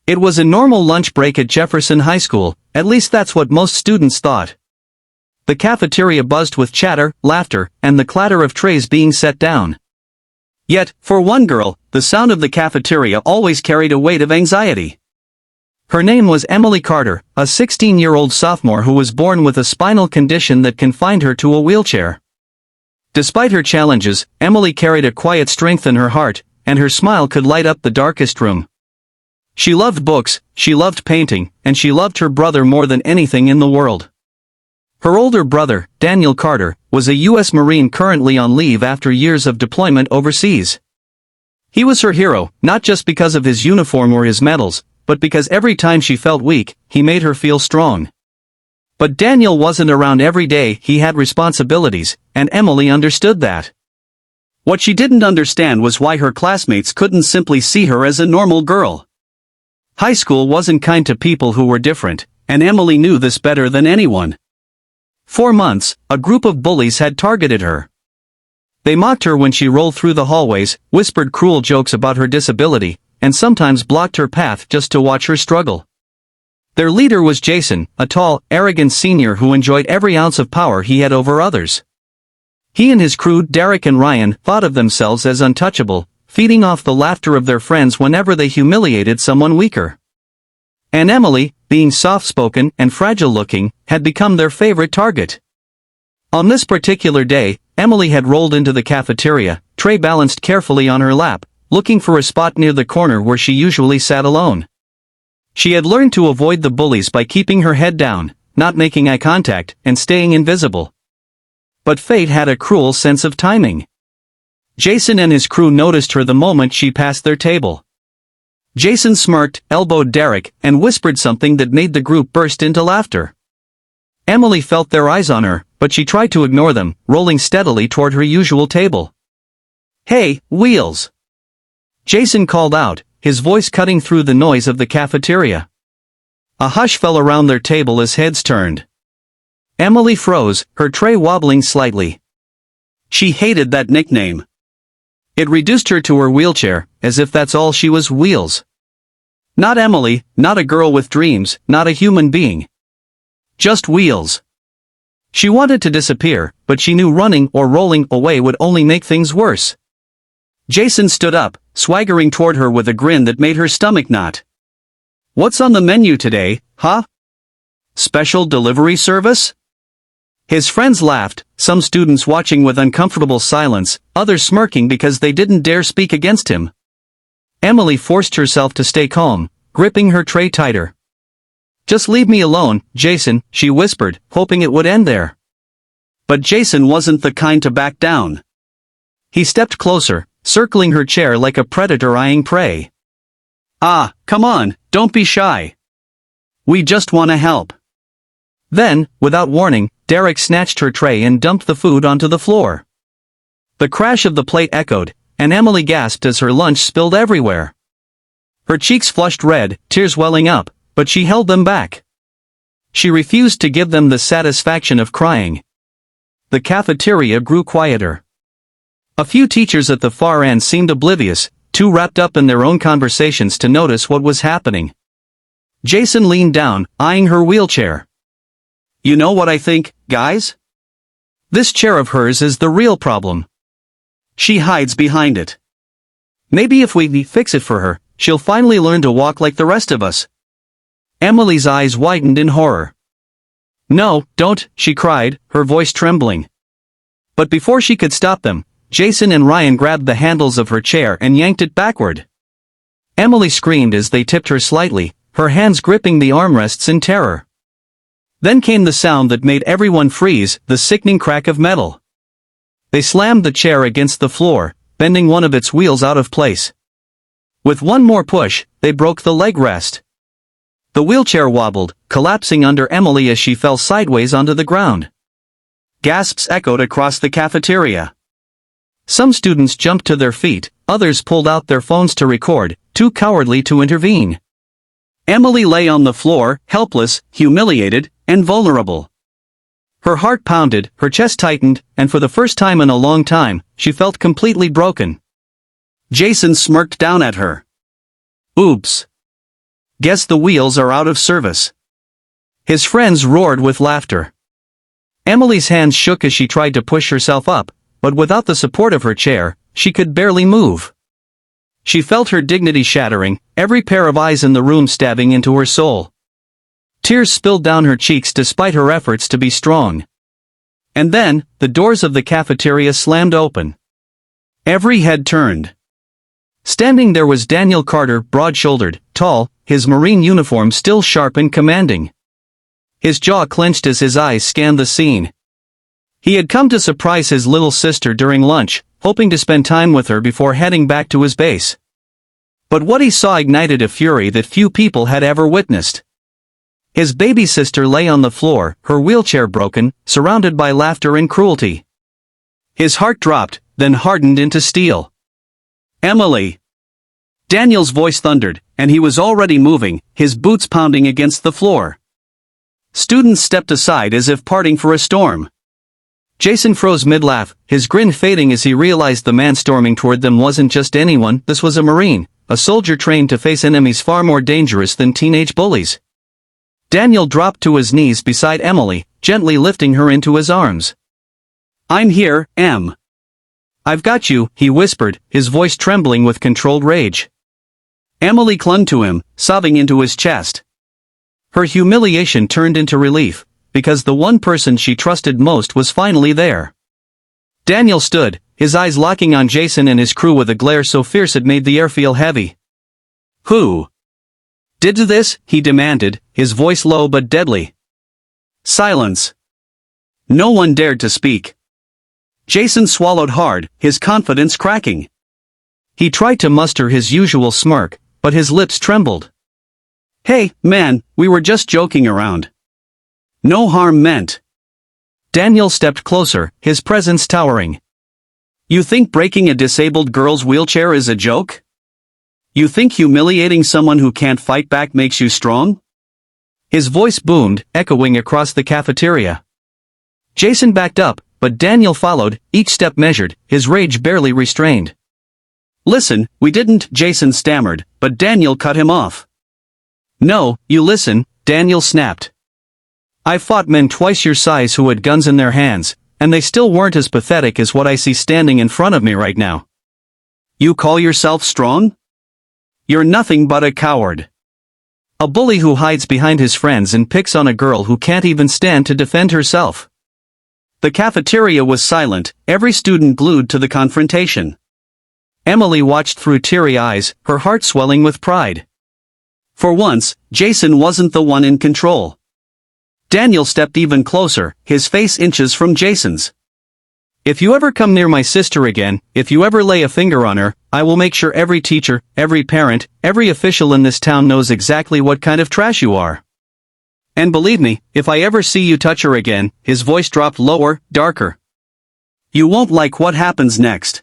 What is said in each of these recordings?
It was a normal lunch break at Jefferson High School, at least that's what most students thought. The cafeteria buzzed with chatter, laughter, and the clatter of trays being set down. Yet, for one girl, the sound of the cafeteria always carried a weight of anxiety. Her name was Emily Carter, a 16-year-old sophomore who was born with a spinal condition that confined her to a wheelchair. Despite her challenges, Emily carried a quiet strength in her heart, and her smile could light up the darkest room. She loved books, she loved painting, and she loved her brother more than anything in the world. Her older brother, Daniel Carter, was a U.S. Marine currently on leave after years of deployment overseas. He was her hero, not just because of his uniform or his medals, but because every time she felt weak, he made her feel strong. But Daniel wasn't around every day, he had responsibilities, and Emily understood that. What she didn't understand was why her classmates couldn't simply see her as a normal girl. High school wasn't kind to people who were different, and Emily knew this better than anyone. For months, a group of bullies had targeted her. They mocked her when she rolled through the hallways, whispered cruel jokes about her disability, and sometimes blocked her path just to watch her struggle. Their leader was Jason, a tall, arrogant senior who enjoyed every ounce of power he had over others. He and his crew, Derek and Ryan, thought of themselves as untouchable, feeding off the laughter of their friends whenever they humiliated someone weaker. And Emily, being soft-spoken and fragile-looking, had become their favorite target. On this particular day, Emily had rolled into the cafeteria, tray balanced carefully on her lap, looking for a spot near the corner where she usually sat alone. She had learned to avoid the bullies by keeping her head down, not making eye contact, and staying invisible. But fate had a cruel sense of timing. Jason and his crew noticed her the moment she passed their table. Jason smirked, elbowed Derek, and whispered something that made the group burst into laughter. Emily felt their eyes on her, but she tried to ignore them, rolling steadily toward her usual table. "Hey, Wheels!" Jason called out, his voice cutting through the noise of the cafeteria. A hush fell around their table as heads turned. Emily froze, her tray wobbling slightly. She hated that nickname. It reduced her to her wheelchair, as if that's all she was. Wheels. Not Emily, not a girl with dreams, not a human being. Just Wheels. She wanted to disappear, but she knew running or rolling away would only make things worse. Jason stood up, swaggering toward her with a grin that made her stomach knot. "What's on the menu today, huh? Special delivery service?" His friends laughed, some students watching with uncomfortable silence, others smirking because they didn't dare speak against him. Emily forced herself to stay calm, gripping her tray tighter. "Just leave me alone, Jason," she whispered, hoping it would end there. But Jason wasn't the kind to back down. He stepped closer, circling her chair like a predator eyeing prey. "Ah, come on, don't be shy. We just want to help." Then, without warning, Derek snatched her tray and dumped the food onto the floor. The crash of the plate echoed, and Emily gasped as her lunch spilled everywhere. Her cheeks flushed red, tears welling up, but she held them back. She refused to give them the satisfaction of crying. The cafeteria grew quieter. A few teachers at the far end seemed oblivious, too wrapped up in their own conversations to notice what was happening. Jason leaned down, eyeing her wheelchair. "You know what I think, guys? This chair of hers is the real problem. She hides behind it. Maybe if we fix it for her, she'll finally learn to walk like the rest of us." Emily's eyes widened in horror. "No, don't," she cried, her voice trembling. But before she could stop them, Jason and Ryan grabbed the handles of her chair and yanked it backward. Emily screamed as they tipped her slightly, her hands gripping the armrests in terror. Then came the sound that made everyone freeze, the sickening crack of metal. They slammed the chair against the floor, bending one of its wheels out of place. With one more push, they broke the leg rest. The wheelchair wobbled, collapsing under Emily as she fell sideways onto the ground. Gasps echoed across the cafeteria. Some students jumped to their feet, others pulled out their phones to record, too cowardly to intervene. Emily lay on the floor, helpless, humiliated, and vulnerable. Her heart pounded, her chest tightened, and for the first time in a long time, she felt completely broken. Jason smirked down at her. "Oops. Guess the wheels are out of service. His friends roared with laughter. Emily's hands shook as she tried to push herself up, but without the support of her chair, she could barely move. She felt her dignity shattering, every pair of eyes in the room stabbing into her soul. Tears spilled down her cheeks despite her efforts to be strong. And then, the doors of the cafeteria slammed open. Every head turned. Standing there was Daniel Carter, broad-shouldered, tall, his Marine uniform still sharp and commanding. His jaw clenched as his eyes scanned the scene. He had come to surprise his little sister during lunch, hoping to spend time with her before heading back to his base. But what he saw ignited a fury that few people had ever witnessed. His baby sister lay on the floor, her wheelchair broken, surrounded by laughter and cruelty. His heart dropped, then hardened into steel. "Emily!" Daniel's voice thundered, and he was already moving, his boots pounding against the floor. Students stepped aside as if parting for a storm. Jason froze mid-laugh, his grin fading as he realized the man storming toward them wasn't just anyone, this was a Marine, a soldier trained to face enemies far more dangerous than teenage bullies. Daniel dropped to his knees beside Emily, gently lifting her into his arms. "I'm here, Em. I've got you," he whispered, his voice trembling with controlled rage. Emily clung to him, sobbing into his chest. Her humiliation turned into relief, because the one person she trusted most was finally there. Daniel stood, his eyes locking on Jason and his crew with a glare so fierce it made the air feel heavy. "Who did this?" he demanded, his voice low but deadly. Silence. No one dared to speak. Jason swallowed hard, his confidence cracking. He tried to muster his usual smirk, but his lips trembled. "Hey, man, we were just joking around. No harm meant." Daniel stepped closer, his presence towering. "You think breaking a disabled girl's wheelchair is a joke? You think humiliating someone who can't fight back makes you strong?" His voice boomed, echoing across the cafeteria. Jason backed up, but Daniel followed, each step measured, his rage barely restrained. "Listen, we didn't," Jason stammered, but Daniel cut him off. "No, you listen," Daniel snapped. "I fought men twice your size who had guns in their hands, and they still weren't as pathetic as what I see standing in front of me right now. You call yourself strong? You're nothing but a coward. A bully who hides behind his friends and picks on a girl who can't even stand to defend herself." The cafeteria was silent, every student glued to the confrontation. Emily watched through teary eyes, her heart swelling with pride. For once, Jason wasn't the one in control. Daniel stepped even closer, his face inches from Jason's. "If you ever come near my sister again, if you ever lay a finger on her, I will make sure every teacher, every parent, every official in this town knows exactly what kind of trash you are. And believe me, if I ever see you touch her again," his voice dropped lower, darker. "You won't like what happens next."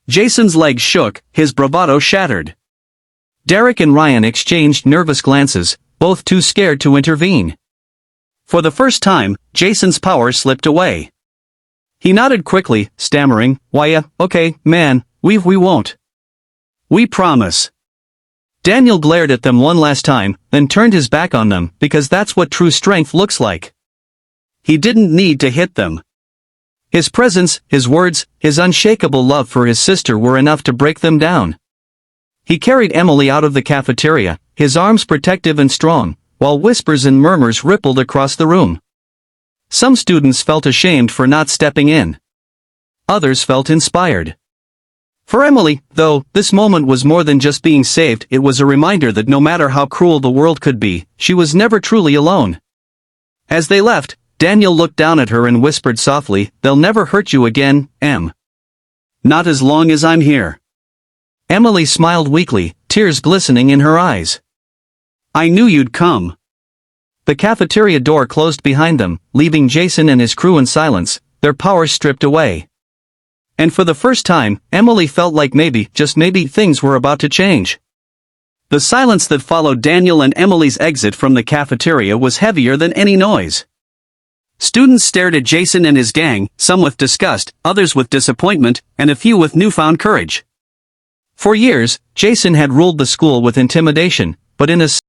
Jason's legs shook, his bravado shattered. Derek and Ryan exchanged nervous glances, both too scared to intervene. For the first time, Jason's power slipped away. He nodded quickly, stammering, "Why, okay, man, we won't. We promise." Daniel glared at them one last time, then turned his back on them, because that's what true strength looks like. He didn't need to hit them. His presence, his words, his unshakable love for his sister were enough to break them down. He carried Emily out of the cafeteria, his arms protective and strong, while whispers and murmurs rippled across the room. Some students felt ashamed for not stepping in. Others felt inspired. For Emily, though, this moment was more than just being saved, it was a reminder that no matter how cruel the world could be, she was never truly alone. As they left, Daniel looked down at her and whispered softly, "They'll never hurt you again, Em. Not as long as I'm here." Emily smiled weakly, tears glistening in her eyes. "I knew you'd come." The cafeteria door closed behind them, leaving Jason and his crew in silence, their power stripped away. And for the first time, Emily felt like maybe, just maybe, things were about to change. The silence that followed Daniel and Emily's exit from the cafeteria was heavier than any noise. Students stared at Jason and his gang, some with disgust, others with disappointment, and a few with newfound courage. For years, Jason had ruled the school with intimidation, but in a